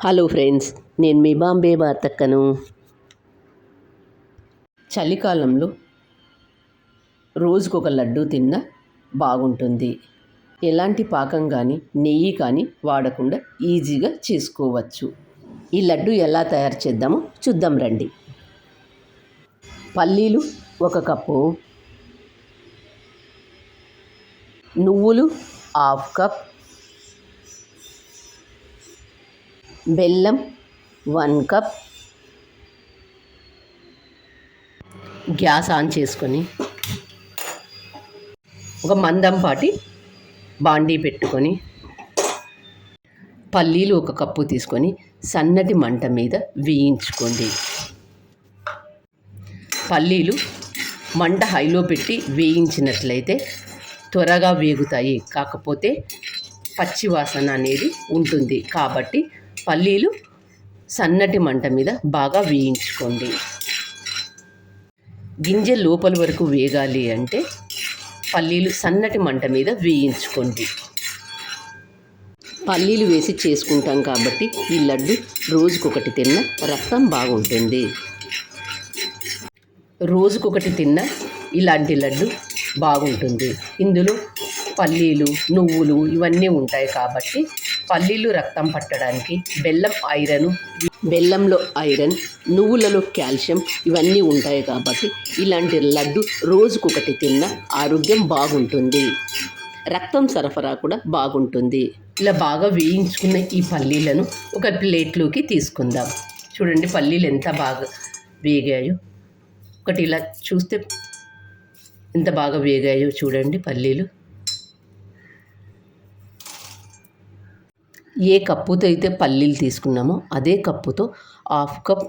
Hello friends, నేను మీ బాంబే వార్తక్కను. చలికాలంలో రోజుకొక లడ్డు తిన్నా బాగుంటుంది. ఎలాంటి పాకం కానీ నెయ్యి కానీ వాడకుండా ఈజీగా చేసుకోవచ్చు. ఈ లడ్డు ఎలా తయారు చేద్దామో చూద్దాం రండి. పల్లీలు 1 కప్పు, నువ్వులు 1/2 కప్, బెల్లం 1 కప్. గ్యాస్ ఆన్ చేసుకొని ఒక మందంపాటి బాండీ పెట్టుకొని పల్లీలు 1 కప్పు తీసుకొని సన్నటి మంట మీద వేయించుకోండి. పల్లీలు మంట హైలో పెట్టి వేయించినట్లయితే త్వరగా వేగుతాయి, కాకపోతే పచ్చి వాసన అనేది ఉంటుంది. కాబట్టి పల్లీలు సన్నటి మంట మీద బాగా వేయించుకోండి. గింజ లోపల వరకు వేగాలి అంటే పల్లీలు సన్నటి మంట మీద వేయించుకోండి. పల్లీలు వేసి చేసుకుంటాం కాబట్టి ఈ లడ్డు రోజుకొకటి తిన్నా రక్తం బాగుంటుంది. రోజుకొకటి తిన్నా ఇలాంటి లడ్డు బాగుంటుంది. ఇందులో పల్లీలు, నువ్వులు ఇవన్నీ ఉంటాయి కాబట్టి పల్లీలు రక్తం పట్టడానికి, బెల్లంలో ఐరన్, నువ్వులలో కాల్షియం ఇవన్నీ ఉంటాయి కాబట్టి ఇలాంటి లడ్డు రోజుకొకటి తిన్నా ఆరోగ్యం బాగుంటుంది. రక్తం సరఫరా కూడా బాగుంటుంది. ఇలా బాగా వేయించుకున్న ఈ పల్లీలను ఒక ప్లేట్లోకి తీసుకుందాం. చూడండి పల్లీలు ఎంత బాగా వేగాయో. ఒకటి ఇలా చూస్తే ఎంత బాగా వేగాయో చూడండి పల్లీలు. ఏ కప్పుతో అయితే పల్లీలు తీసుకున్నామో అదే కప్పుతో 1/2 కప్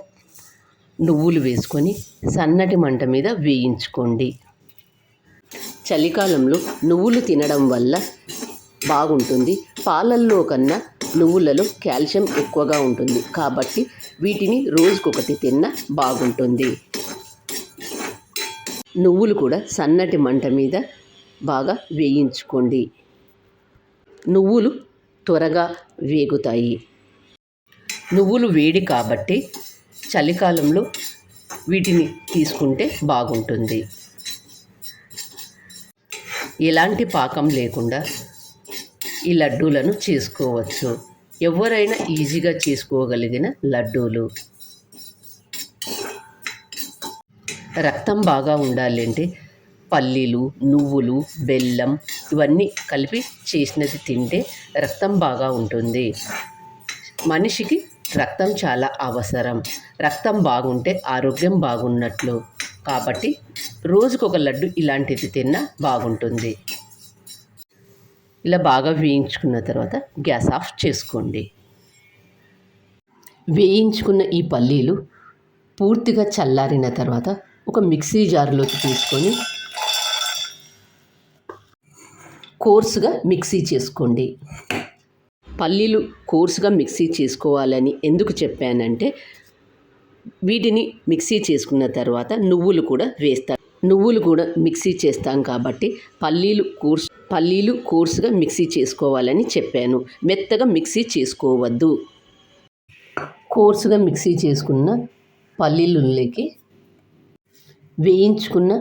నువ్వులు వేసుకొని సన్నటి మంట మీద వేయించుకోండి. చలికాలంలో నువ్వులు తినడం వల్ల బాగుంటుంది. పాలల్లో కన్నా నువ్వులలో కాల్షియం ఎక్కువగా ఉంటుంది కాబట్టి వీటిని రోజుకొకటి తిన్నా బాగుంటుంది. నువ్వులు కూడా సన్నటి మంట మీద బాగా వేయించుకోండి. నువ్వులు త్వరగా వేగుతాయి. నువ్వులు వేడి కాబట్టి చలికాలంలో వీటిని తీసుకుంటే బాగుంటుంది. ఎలాంటి పాకం లేకుండా ఈ లడ్డూలను చేసుకోవచ్చు. ఎవరైనా ఈజీగా చేసుకోగలిగిన లడ్డూలు. రక్తం బాగా ఉండాలి అంటే పల్లీలు, నువ్వులు, బెల్లం ఇవన్నీ కలిపి చేసినది తింటే రక్తం బాగా ఉంటుంది. మనిషికి రక్తం చాలా అవసరం. రక్తం బాగుంటే ఆరోగ్యం బాగున్నట్లు. కాబట్టి రోజుకొక లడ్డు ఇలాంటిది తిన్నా బాగుంటుంది. ఇలా బాగా వేయించుకున్న తర్వాత గ్యాస్ ఆఫ్ చేసుకోండి. వేయించుకున్న ఈ పల్లీలు పూర్తిగా చల్లారిన తర్వాత ఒక మిక్సీ జార్లోకి తీసుకొని కోర్సుగా మిక్సీ చేసుకోండి. పల్లీలు కోర్సుగా మిక్సీ చేసుకోవాలని ఎందుకు చెప్పానంటే వీటిని మిక్సీ చేసుకున్న తర్వాత నువ్వులు కూడా మిక్సీ చేస్తాం కాబట్టి పల్లీలు కోర్సుగా మిక్సీ చేసుకోవాలని చెప్పాను. మెత్తగా మిక్సీ చేసుకోవద్దు. కోర్సుగా మిక్సీ చేసుకున్న పల్లీలులోకి వేయించుకున్న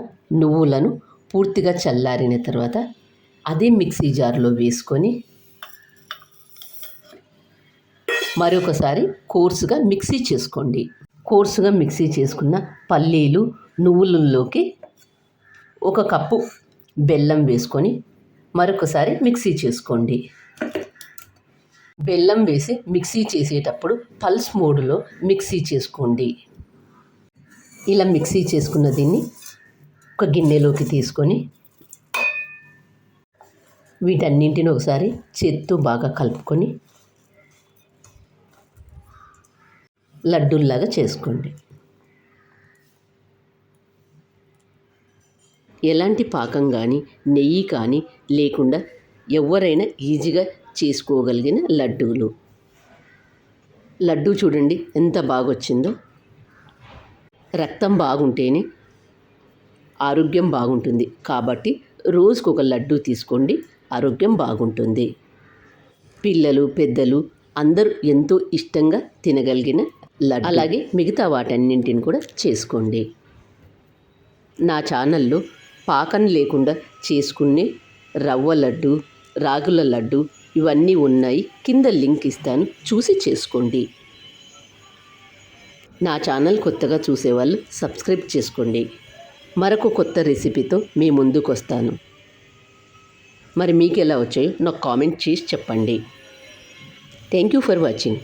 నువ్వులను పూర్తిగా చల్లారిన తర్వాత అదే మిక్సీ జార్లో వేసుకొని మరొకసారి కోర్సుగా మిక్సీ చేసుకోండి. కోర్సుగా మిక్సీ చేసుకున్న పల్లీలు, నువ్వులలోకి 1 కప్పు బెల్లం వేసుకొని మరొకసారి మిక్సీ చేసుకోండి. బెల్లం వేసి మిక్సీ చేసేటప్పుడు పల్స్ మోడ్లో మిక్సీ చేసుకోండి. ఇలా మిక్సీ చేసుకున్న దీన్ని ఒక గిన్నెలోకి తీసుకొని వీటన్నింటిని ఒకసారి చేత్తో బాగా కలుపుకొని లడ్డూల్లాగా చేసుకోండి. ఎలాంటి పాకం కానీ నెయ్యి కానీ లేకుండా ఎవరైనా ఈజీగా చేసుకోగలిగిన లడ్డూలు. లడ్డూ చూడండి ఎంత బాగా వచ్చిందో. రక్తం బాగుంటేనే ఆరోగ్యం బాగుంటుంది కాబట్టి రోజుకొక లడ్డూ తీసుకోండి, ఆరోగ్యం బాగుంటుంది. పిల్లలు, పెద్దలు అందరూ ఎంతో ఇష్టంగా తినగలిగిన లడ్డు. అలాగే మిగతా వాటన్నింటిని కూడా చేసుకోండి. నా ఛానల్లో పాకం లేకుండా చేసుకునే రవ్వ లడ్డు, రాగుల లడ్డు ఇవన్నీ ఉన్నాయి. కింద లింక్ ఇస్తాను, చూసి చేసుకోండి. నా ఛానల్ కొత్తగా చూసేవాళ్ళు సబ్స్క్రైబ్ చేసుకోండి. మరొక కొత్త రెసిపీతో మీ ముందుకు వస్తాను. మరి మీకు ఎలా వచ్చాయో నాకు కామెంట్ చేసి చెప్పండి. Thank you for watching.